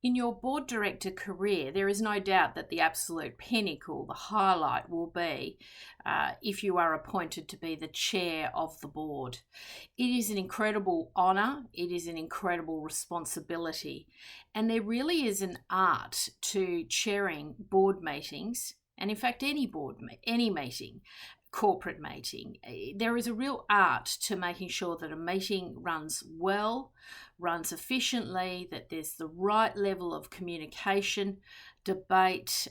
In your board director career, there is no doubt that the absolute pinnacle, the highlight, will be if you are appointed to be the chair of the board. It is an incredible honour, it is an incredible responsibility, and there really is an art to chairing board meetings, and in fact any meeting, corporate meeting. There is a real art to making sure that a meeting runs well, runs efficiently, that there's the right level of communication, debate,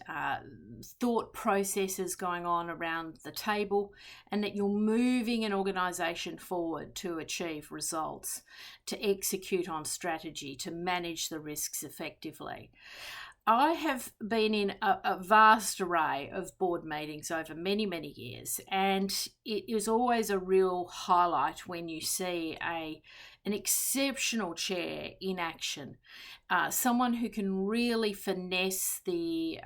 thought processes going on around the table, and that you're moving an organisation forward to achieve results, to execute on strategy, to manage the risks effectively. I have been in a vast array of board meetings over many, many years, and it is always a real highlight when you see an exceptional chair in action, someone who can really finesse the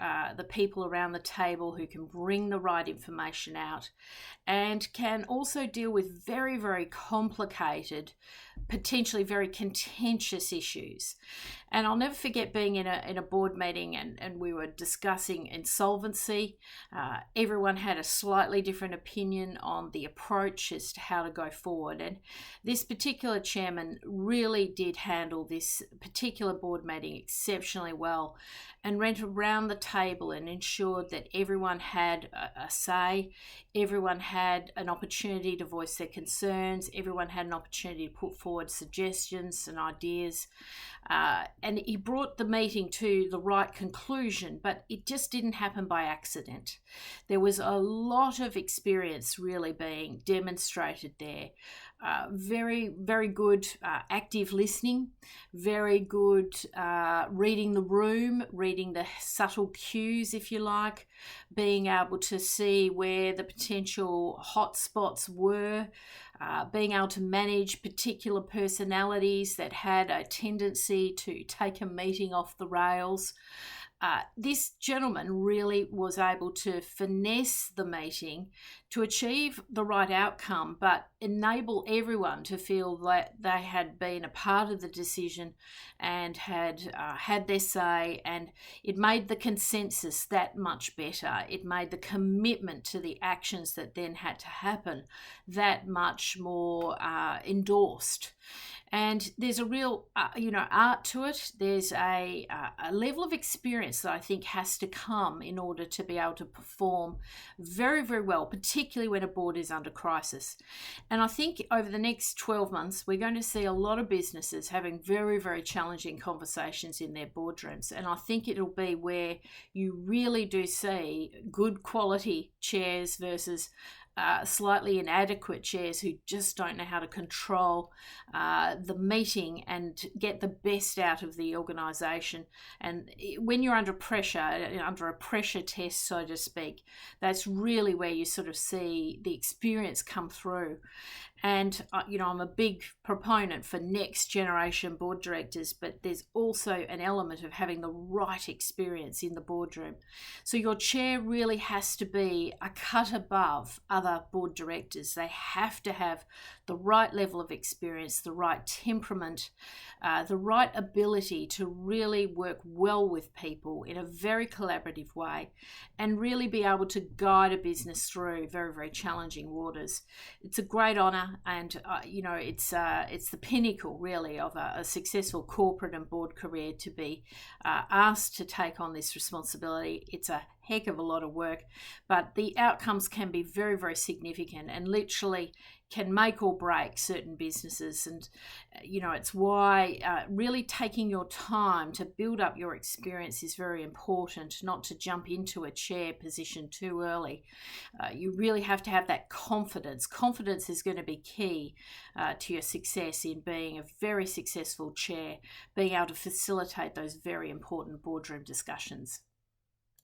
people around the table, who can bring the right information out, and can also deal with very, very complicated, potentially very contentious issues. And I'll never forget being in a board meeting and we were discussing insolvency. Everyone had a slightly different opinion on the approach as to how to go forward. And this particular chairman really did handle this particular board meeting exceptionally well and went around the table and ensured that everyone had a say, everyone had an opportunity to voice their concerns, everyone had an opportunity to put forward suggestions and ideas. And he brought the meeting to the right conclusion, but it just didn't happen by accident. There was a lot of experience really being demonstrated there. Very, very good active listening, very good reading the room, reading the subtle cues, if you like, being able to see where the potential hot spots were, being able to manage particular personalities that had a tendency to take a meeting off the rails. This gentleman really was able to finesse the meeting to achieve the right outcome, but enable everyone to feel that they had been a part of the decision and had had their say, and it made the consensus that much better. It made the commitment to the actions that then had to happen that much more endorsed. And there's a real, art to it. There's a level of experience that I think has to come in order to be able to perform very, very well, particularly when a board is under crisis. And I think over the next 12 months, we're going to see a lot of businesses having very, very challenging conversations in their boardrooms. And I think it'll be where you really do see good quality chairs versus slightly inadequate chairs who just don't know how to control the meeting and get the best out of the organisation. And when you're under pressure, under a pressure test, so to speak, that's really where you sort of see the experience come through. And, I'm a big proponent for next generation board directors, but there's also an element of having the right experience in the boardroom. So your chair really has to be a cut above other board directors. They have to have the right level of experience, the right temperament, the right ability to really work well with people in a very collaborative way and really be able to guide a business through very, very challenging waters. It's a great honour. And it's the pinnacle really of a successful corporate and board career to be asked to take on this responsibility. It's a heck of a lot of work, but the outcomes can be very, very significant and literally can make or break certain businesses. And it's why really taking your time to build up your experience is very important, not to jump into a chair position too early. You really have to have that confidence. Confidence is going to be key to your success in being a very successful chair, being able to facilitate those very important boardroom discussions.